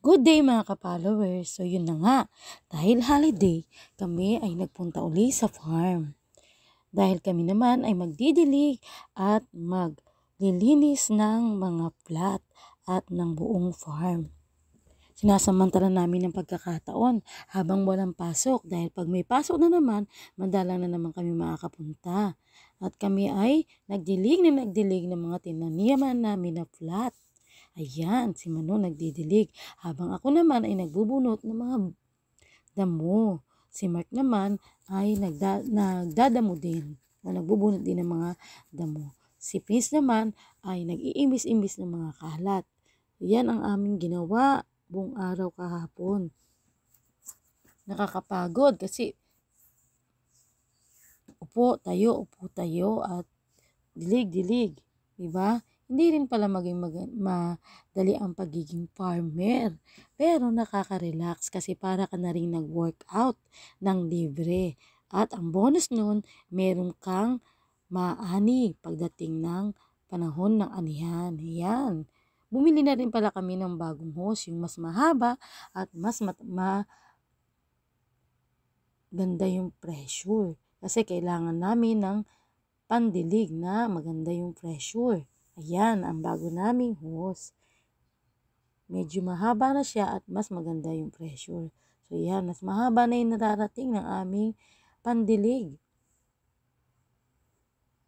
Good day mga ka-followers. So yun na nga, dahil holiday, kami ay nagpunta uli sa farm. Dahil kami naman ay magdidilig at maglilinis ng mga plat at ng buong farm. Sinasamantala namin ng pagkakataon habang walang pasok dahil pag may pasok na naman, madalang na naman kami makakapunta. At kami ay nagdilig ng mga tinaniman namin na plat. Ayan, si Mano nagdidilig. Habang ako naman ay nagbubunot ng mga damo. Si Mark naman ay nagdadamo din. O nagbubunot din ng mga damo. Si Prince naman ay nag-iimbis-imbis ng mga kalat. Yan ang aming ginawa buong araw kahapon. Nakakapagod kasi upo tayo at dilig. Diba? Hindi rin pala madali ang pagiging farmer. Pero nakaka-relax kasi para ka na rin nag-workout ng libre. At ang bonus nun, meron kang maani pagdating ng panahon ng anihan. Ayan. Bumili na rin pala kami ng bagong hose, yung mas mahaba at mas ganda yung pressure. Kasi kailangan namin ng pandilig na maganda yung pressure. Ayan, ang bago naming hose. Medyo mahaba na siya at mas maganda yung pressure. So yan, mas mahaba na yung nararating ng aming pandilig.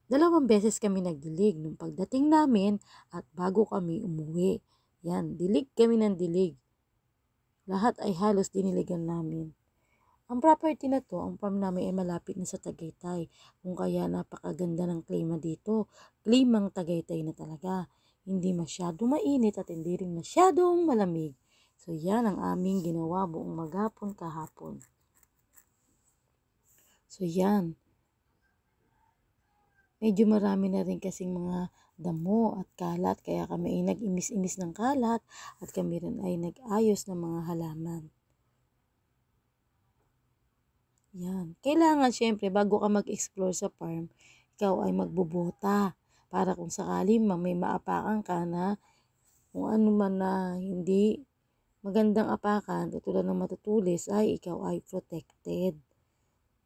2 beses kami nagdilig nung pagdating namin at bago kami umuwi. Yan, dilig kami ng dilig. Lahat ay halos diniligan namin. Ang property na to, ang farm namin ay malapit na sa Tagaytay. Kung kaya napakaganda ng klima dito. Klimang Tagaytay na talaga. Hindi masyadong mainit at hindi rin masyadong malamig. So yan ang aming ginawa buong maghapon kahapon. So yan. Medyo marami na rin kasing mga damo at kalat. Kaya kami ay nag-imis-imis ng kalat at kami rin ay nag-ayos ng mga halaman. Yan. Kailangan syempre bago ka mag-explore sa farm, ikaw ay magbubota para kung sakali may maapakan ka na kung ano man na hindi magandang apakan, tulad ng matutulis, ay ikaw ay protected.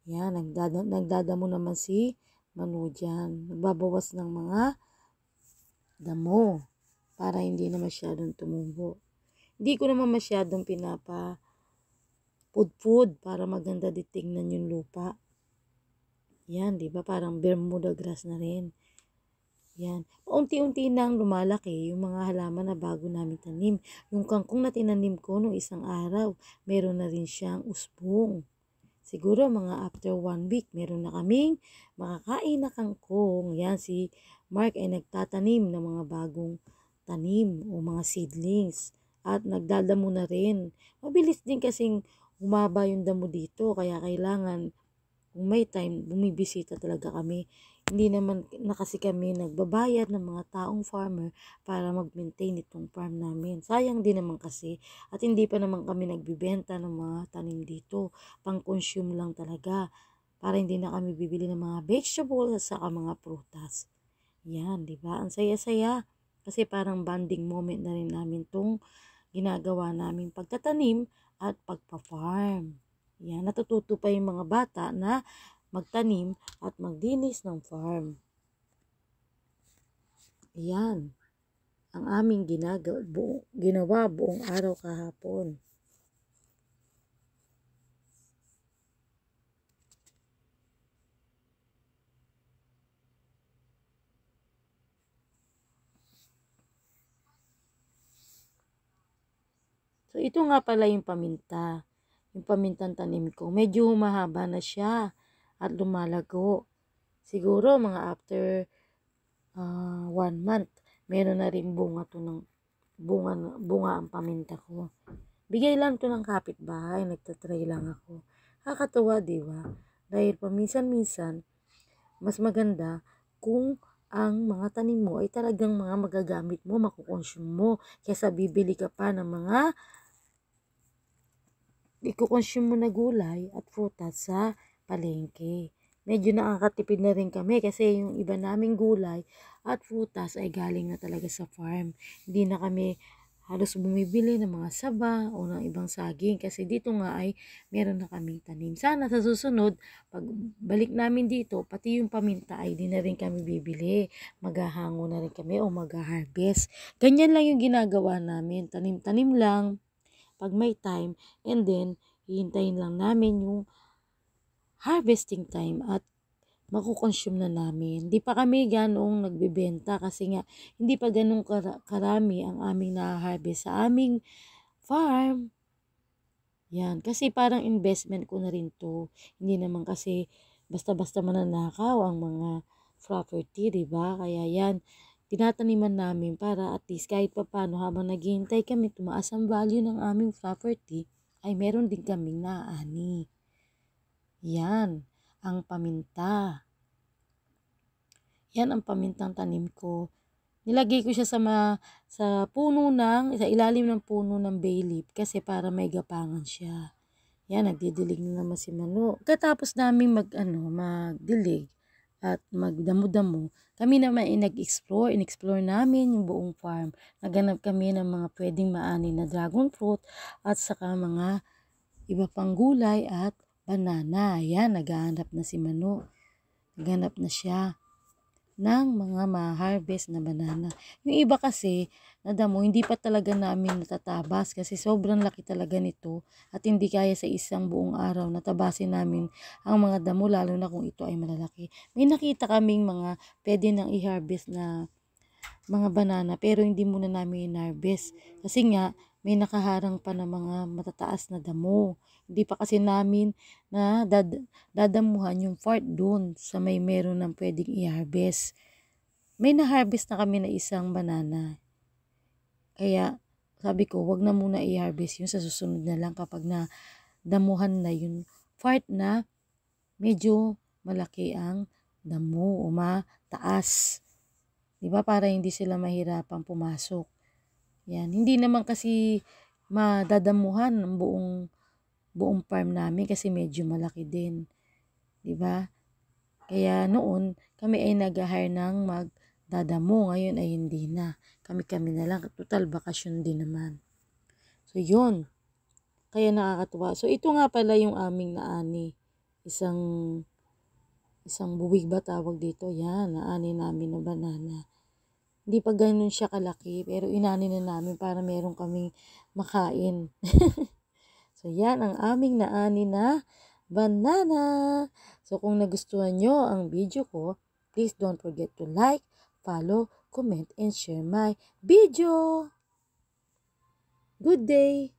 Yan. Nagdadamo naman si Manu dyan. Nagbabawas ng mga damo para hindi na masyadong tumubo. Hindi ko naman masyadong food para maganda di tingnan yung lupa. Yan, di ba? Parang Bermuda grass na rin. Yan. Unti-unti nang lumalaki yung mga halaman na bago namin tanim. Yung kangkong na tinanim ko nung isang araw, meron na rin siyang usbong. Siguro mga after 1 week, meron na kaming makakain na kangkong. Yan, si Mark ay nagtatanim ng mga bagong tanim o mga seedlings. At nagdadamo na rin. Mabilis din kasing humaba yung damo dito, kaya kailangan kung may time, bumibisita talaga kami. Hindi naman na kasi kami nagbabayad ng mga taong farmer para mag-maintain itong farm namin. Sayang din naman kasi at hindi pa naman kami nagbibenta ng mga tanim dito. Pang-consume lang talaga para hindi na kami bibili ng mga vegetables at saka mga prutas. Yan, di ba? Ang saya-saya kasi parang bonding moment na rin namin tong ginagawa naming pagtatanim at pagpa-farm. Yan, natututo pa yung mga bata na magtanim at magdinis ng farm. Yan, ang aming ginawa buong araw kahapon. So, ito nga pala yung paminta. Yung pamintang tanim ko. Medyo humahaba na siya at lumalago. Siguro mga after 1 month, meron na rin bunga to ng bunga ang paminta ko. Bigay lang to ng kapitbahay. Nagtatry lang ako. Kakatuwa, di ba? Dahil paminsan-minsan, mas maganda kung ang mga tanim mo ay talagang mga magagamit mo, makukonsume mo, kaysa bibili ka pa ng mga iko-consume mo na gulay at prutas sa palengke. Medyo nakakatipid na rin kami kasi yung iba naming gulay at prutas ay galing na talaga sa farm. Hindi na kami halos bumibili ng mga saba o ng ibang saging kasi dito nga ay meron na kaming tanim. Sana sa susunod, pag balik namin dito, pati yung paminta ay di na rin kami bibili. Maghahango na rin kami o magha-harvest. Ganyan lang yung ginagawa namin. Tanim-tanim lang pag may time and then hihintayin lang namin yung harvesting time at makukonsume na namin. Hindi pa kami ganong nagbebenta kasi nga hindi pa ganong karami ang aming na-harvest sa aming farm. Yan, kasi parang investment ko na rin to. Hindi naman kasi basta-basta mananakaw ang mga property, di ba? Kaya yan, tinataniman namin para at least kahit pa paano habang naghihintay kami tumaas ang value ng aming property, ay meron din kaming naani. Yan, ang paminta. Yan ang pamintang tanim ko. Nilagay ko siya sa puno sa ilalim ng puno ng bay leaf kasi para may gapangan siya. Yan, nagdidilig na naman si Mano. Katapos namin magdilig at magdamo-damo, kami naman ay in-explore namin yung buong farm. Naganap kami ng mga pwedeng maani na dragon fruit at saka mga iba pang gulay at banana. Yan, naghahanap na si Mano. Naghanap na siya ng mga ma-harvest na banana. Yung iba kasi, nadamo, hindi pa talaga namin natatabas kasi sobrang laki talaga nito at hindi kaya sa isang buong araw natabasin namin ang mga damo lalo na kung ito ay malalaki. May nakita kaming mga pwede nang i-harvest na mga banana pero hindi muna namin in-harvest kasi nga may nakaharang pa na mga matataas na damo. Hindi pa kasi namin na dadamuhan yung part doon sa may meron ng pwedeng i-harvest. May na-harvest na kami na isang banana. Kaya sabi ko, wag na muna i-harvest yun sa susunod na lang kapag na damuhan na yun. Part na medyo malaki ang damo o mataas. Diba? Para hindi sila mahirapang pumasok. Yan. Hindi naman kasi madadamuhan ng buong farm namin kasi medyo malaki din. 'Di ba? Kaya noon kami ay nag-hire ng magdadamo, ngayon ay hindi na. Kami-kami na lang, total bakasyon din naman. So 'yun. Kaya nakakatuwa. So ito nga pala yung aming naani. Isang buwig ba tawag dito? Yan, naani namin na banana. Hindi pa ganun siya kalaki, pero inani na namin para meron kaming makain. So, yan ang aming naani na banana. So, kung nagustuhan nyo ang video ko, please don't forget to like, follow, comment, and share my video. Good day!